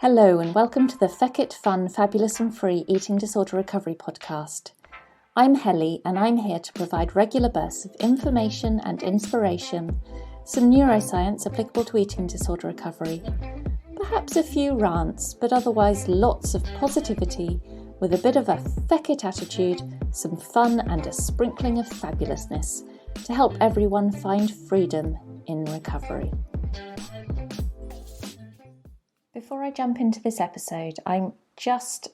Hello and welcome to the Feck It Fun, Fabulous and Free Eating Disorder Recovery podcast. I'm Helly and I'm here to provide regular bursts of information and inspiration, some neuroscience applicable to eating disorder recovery, perhaps a few rants, but otherwise lots of positivity with a bit of a feck it attitude, some fun and a sprinkling of fabulousness to help everyone find freedom in recovery. Before I jump into this episode, I'm just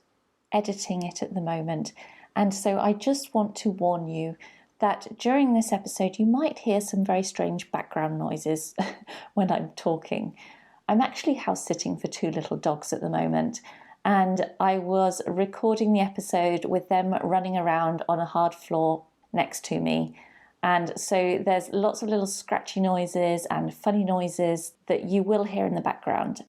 editing it at the moment, and so I just want to warn you that during this episode you might hear some very strange background noises when I'm talking. I'm actually house sitting for two little dogs at the moment, and I was recording the episode with them running around on a hard floor next to me. And so there's lots of little scratchy noises and funny noises that you will hear in the background.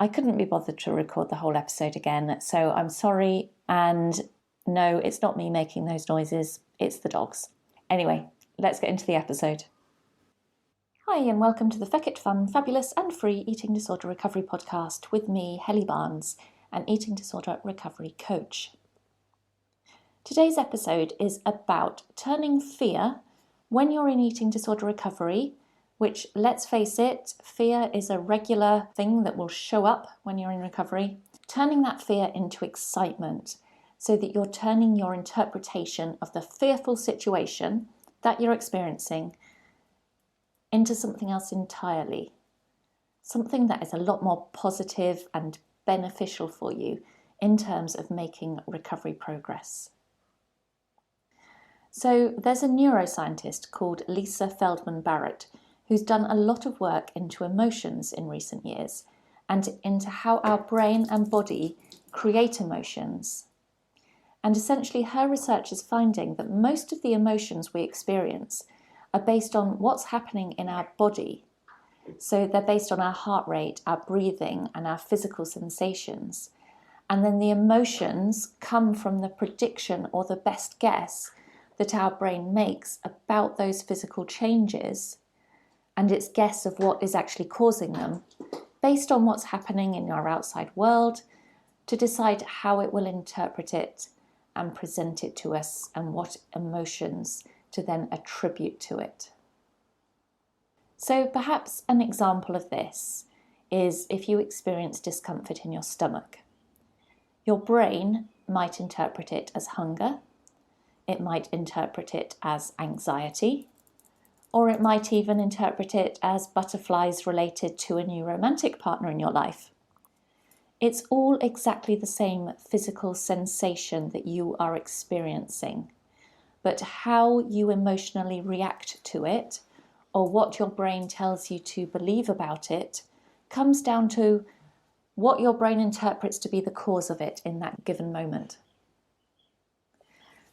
I couldn't be bothered to record the whole episode again, so I'm sorry, and no, it's not me making those noises, it's the dogs. Anyway, let's get into the episode. Hi, and welcome to the Feck It Fun, Fabulous and Free Eating Disorder Recovery podcast with me, Helly Barnes, an eating disorder recovery coach. Today's episode is about turning fear when you're in eating disorder recovery, which, let's face it, fear is a regular thing that will show up when you're in recovery. Turning that fear into excitement so that you're turning your interpretation of the fearful situation that you're experiencing into something else entirely. Something that is a lot more positive and beneficial for you in terms of making recovery progress. So there's a neuroscientist called Lisa Feldman Barrett who's done a lot of work into emotions in recent years and into how our brain and body create emotions. And essentially her research is finding that most of the emotions we experience are based on what's happening in our body. So they're based on our heart rate, our breathing, and our physical sensations. And then the emotions come from the prediction or the best guess that our brain makes about those physical changes and its guess of what is actually causing them, based on what's happening in our outside world, to decide how it will interpret it and present it to us and what emotions to then attribute to it. So perhaps an example of this is if you experience discomfort in your stomach. Your brain might interpret it as hunger, it might interpret it as anxiety, or it might even interpret it as butterflies related to a new romantic partner in your life. It's all exactly the same physical sensation that you are experiencing, but how you emotionally react to it, or what your brain tells you to believe about it, comes down to what your brain interprets to be the cause of it in that given moment.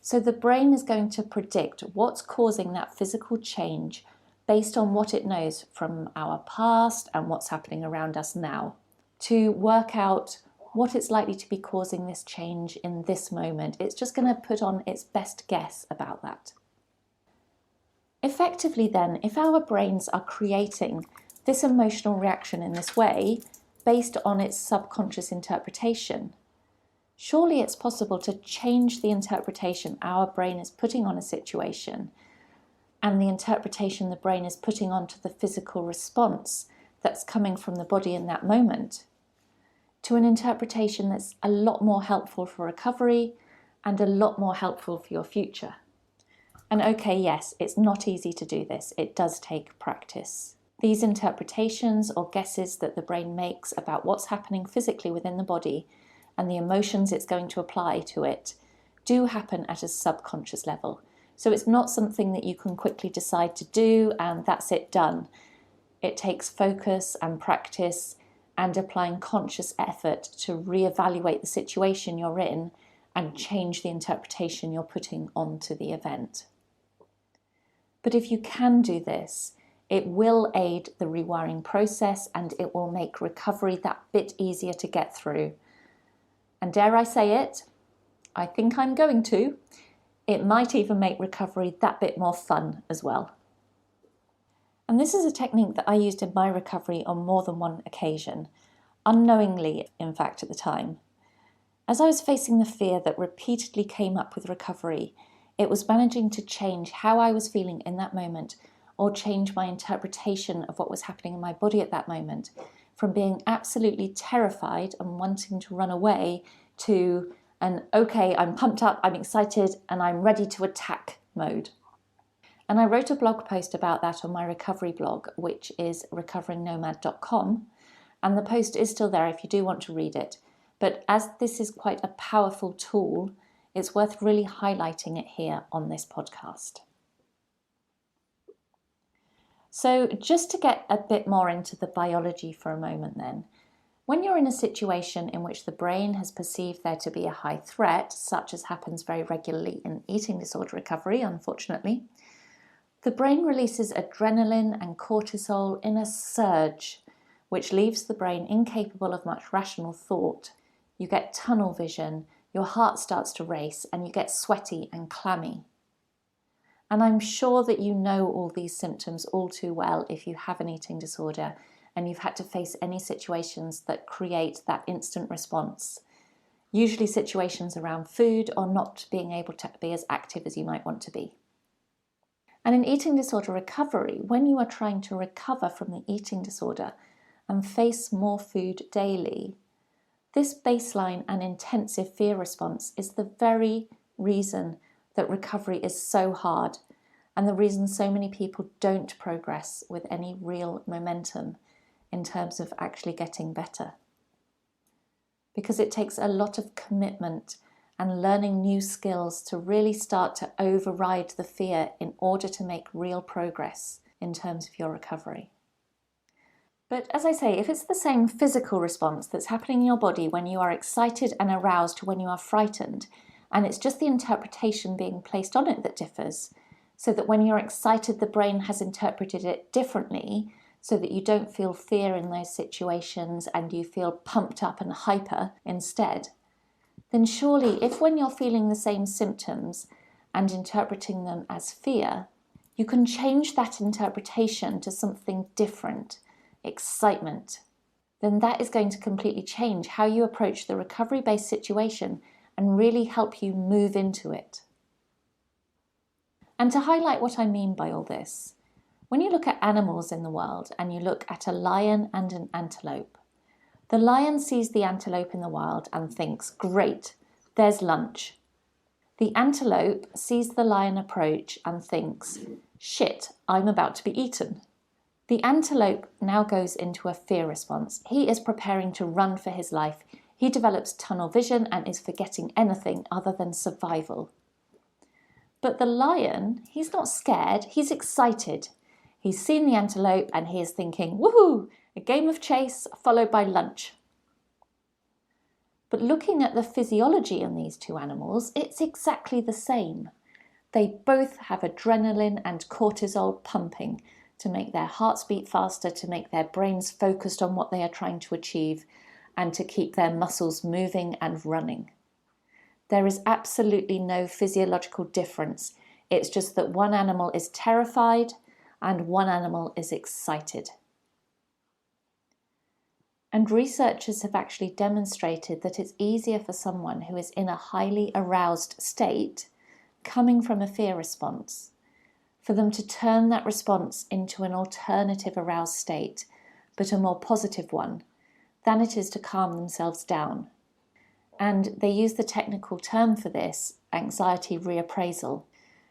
So the brain is going to predict what's causing that physical change based on what it knows from our past and what's happening around us now, to work out what it's likely to be causing this change in this moment. It's just going to put on its best guess about that. Effectively then, if our brains are creating this emotional reaction in this way based on its subconscious interpretation, surely it's possible to change the interpretation our brain is putting on a situation and the interpretation the brain is putting onto the physical response that's coming from the body in that moment to an interpretation that's a lot more helpful for recovery and a lot more helpful for your future. And okay, yes, it's not easy to do this. It does take practice. These interpretations or guesses that the brain makes about what's happening physically within the body and the emotions it's going to apply to it do happen at a subconscious level. So it's not something that you can quickly decide to do and that's it, done. It takes focus and practice and applying conscious effort to reevaluate the situation you're in and change the interpretation you're putting onto the event. But if you can do this, it will aid the rewiring process and it will make recovery that bit easier to get through. And dare I say it, I think I'm going to, it might even make recovery that bit more fun as well. And this is a technique that I used in my recovery on more than one occasion. unknowingly, in fact, at the time. As I was facing the fear that repeatedly came up with recovery, it was managing to change how I was feeling in that moment, or change my interpretation of what was happening in my body at that moment, from being absolutely terrified and wanting to run away to an okay, I'm pumped up, I'm excited, and I'm ready to attack mode. And I wrote a blog post about that on my recovery blog, which is recoveringnomad.com. And the post is still there if you do want to read it. But as this is quite a powerful tool, it's worth really highlighting it here on this podcast. So just to get a bit more into the biology for a moment then, when you're in a situation in which the brain has perceived there to be a high threat, such as happens very regularly in eating disorder recovery, unfortunately, the brain releases adrenaline and cortisol in a surge, which leaves the brain incapable of much rational thought. You get tunnel vision, your heart starts to race, and you get sweaty and clammy. And I'm sure that you know all these symptoms all too well if you have an eating disorder and you've had to face any situations that create that instant response. Usually situations around food or not being able to be as active as you might want to be. And in eating disorder recovery, when you are trying to recover from the eating disorder and face more food daily, this baseline and intensive fear response is the very reason that recovery is so hard and the reason so many people don't progress with any real momentum in terms of actually getting better. Because it takes a lot of commitment and learning new skills to really start to override the fear in order to make real progress in terms of your recovery. But as I say, if it's the same physical response that's happening in your body when you are excited and aroused to when you are frightened, and it's just the interpretation being placed on it that differs, so that when you're excited, the brain has interpreted it differently, so that you don't feel fear in those situations and you feel pumped up and hyper instead, then surely if when you're feeling the same symptoms and interpreting them as fear, you can change that interpretation to something different, excitement, then that is going to completely change how you approach the recovery-based situation and really help you move into it. And to highlight what I mean by all this, when you look at animals in the world and you look at a lion and an antelope, the lion sees the antelope in the wild and thinks, great, there's lunch. The antelope sees the lion approach and thinks, shit, I'm about to be eaten. The antelope now goes into a fear response. He is preparing to run for his life. He develops tunnel vision and is forgetting anything other than survival. But the lion, he's not scared, he's excited. He's seen the antelope and he is thinking, woohoo, a game of chase followed by lunch. But looking at the physiology in these two animals, it's exactly the same. They both have adrenaline and cortisol pumping to make their hearts beat faster, to make their brains focused on what they are trying to achieve, and to keep their muscles moving and running. There is absolutely no physiological difference. It's just that one animal is terrified and one animal is excited. And researchers have actually demonstrated that it's easier for someone who is in a highly aroused state, coming from a fear response, for them to turn that response into an alternative aroused state, but a more positive one, than it is to calm themselves down. And they use the technical term for this, anxiety reappraisal.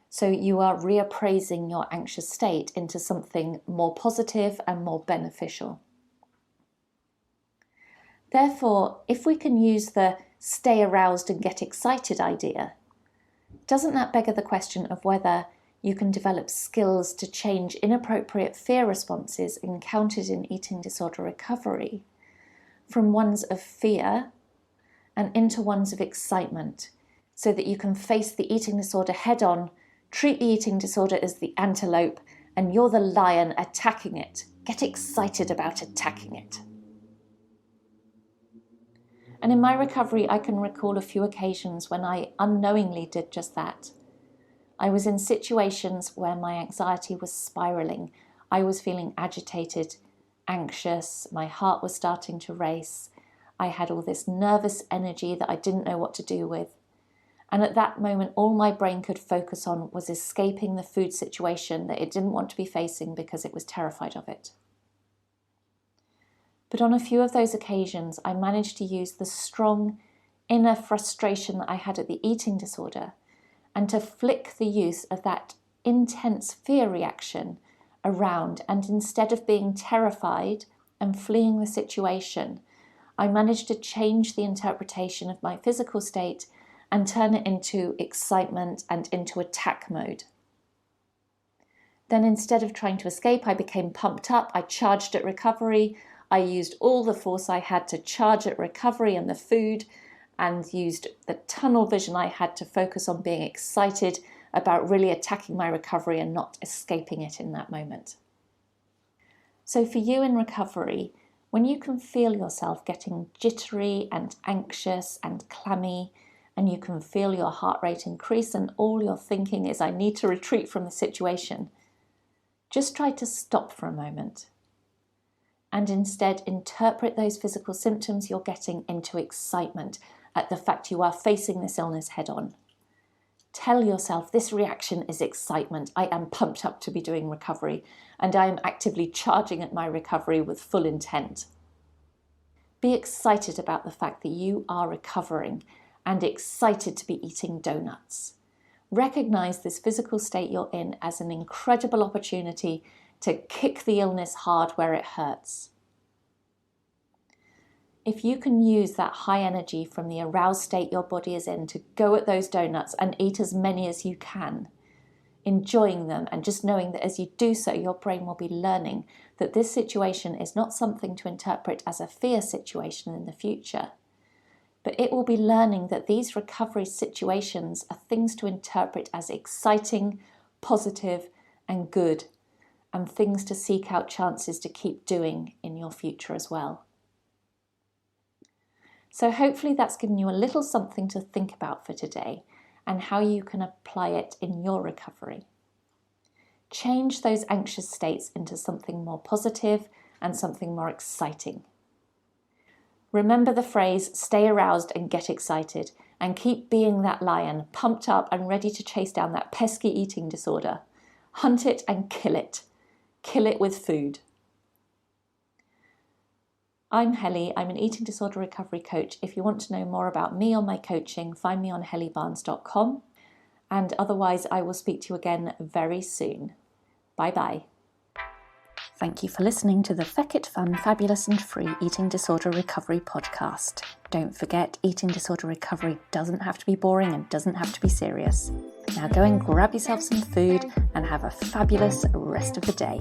So you are reappraising your anxious state into something more positive and more beneficial. Therefore, if we can use the stay aroused and get excited idea, doesn't that beg the question of whether you can develop skills to change inappropriate fear responses encountered in eating disorder recovery from ones of fear and into ones of excitement, so that you can face the eating disorder head on, treat the eating disorder as the antelope, and you're the lion attacking it. Get excited about attacking it. And in my recovery, I can recall a few occasions when I unknowingly did just that. I was in situations where my anxiety was spiraling. I was feeling agitated, anxious, my heart was starting to race, I had all this nervous energy that I didn't know what to do with. And at that moment, all my brain could focus on was escaping the food situation that it didn't want to be facing because it was terrified of it. But on a few of those occasions, I managed to use the strong inner frustration that I had at the eating disorder and to flick the use of that intense fear reaction around. And instead of being terrified and fleeing the situation, I managed to change the interpretation of my physical state and turn it into excitement and into attack mode. Then instead of trying to escape, I became pumped up. I charged at recovery. I used all the force I had to charge at recovery and the food, and used the tunnel vision I had to focus on being excited about really attacking my recovery and not escaping it in that moment. So for you in recovery, when you can feel yourself getting jittery and anxious and clammy, and you can feel your heart rate increase and all you're thinking is, I need to retreat from the situation, just try to stop for a moment and instead interpret those physical symptoms you're getting into excitement at the fact you are facing this illness head on. Tell yourself this reaction is excitement. I am pumped up to be doing recovery and I am actively charging at my recovery with full intent. Be excited about the fact that you are recovering and excited to be eating donuts. Recognize this physical state you're in as an incredible opportunity to kick the illness hard where it hurts. If you can use that high energy from the aroused state your body is in to go at those donuts and eat as many as you can, enjoying them and just knowing that as you do so, your brain will be learning that this situation is not something to interpret as a fear situation in the future, but it will be learning that these recovery situations are things to interpret as exciting, positive, and good, and things to seek out chances to keep doing in your future as well. So hopefully that's given you a little something to think about for today and how you can apply it in your recovery. Change those anxious states into something more positive and something more exciting. Remember the phrase, stay aroused and get excited, and keep being that lion, pumped up and ready to chase down that pesky eating disorder. Hunt it and kill it. Kill it with food. I'm Helly. I'm an eating disorder recovery coach. If you want to know more about me or my coaching, find me on hellybarnes.com. And otherwise, I will speak to you again very soon. Bye-bye. Thank you for listening to the Feck It Fun, Fabulous and Free Eating Disorder Recovery podcast. Don't forget, eating disorder recovery doesn't have to be boring and doesn't have to be serious. Now go and grab yourself some food and have a fabulous rest of the day.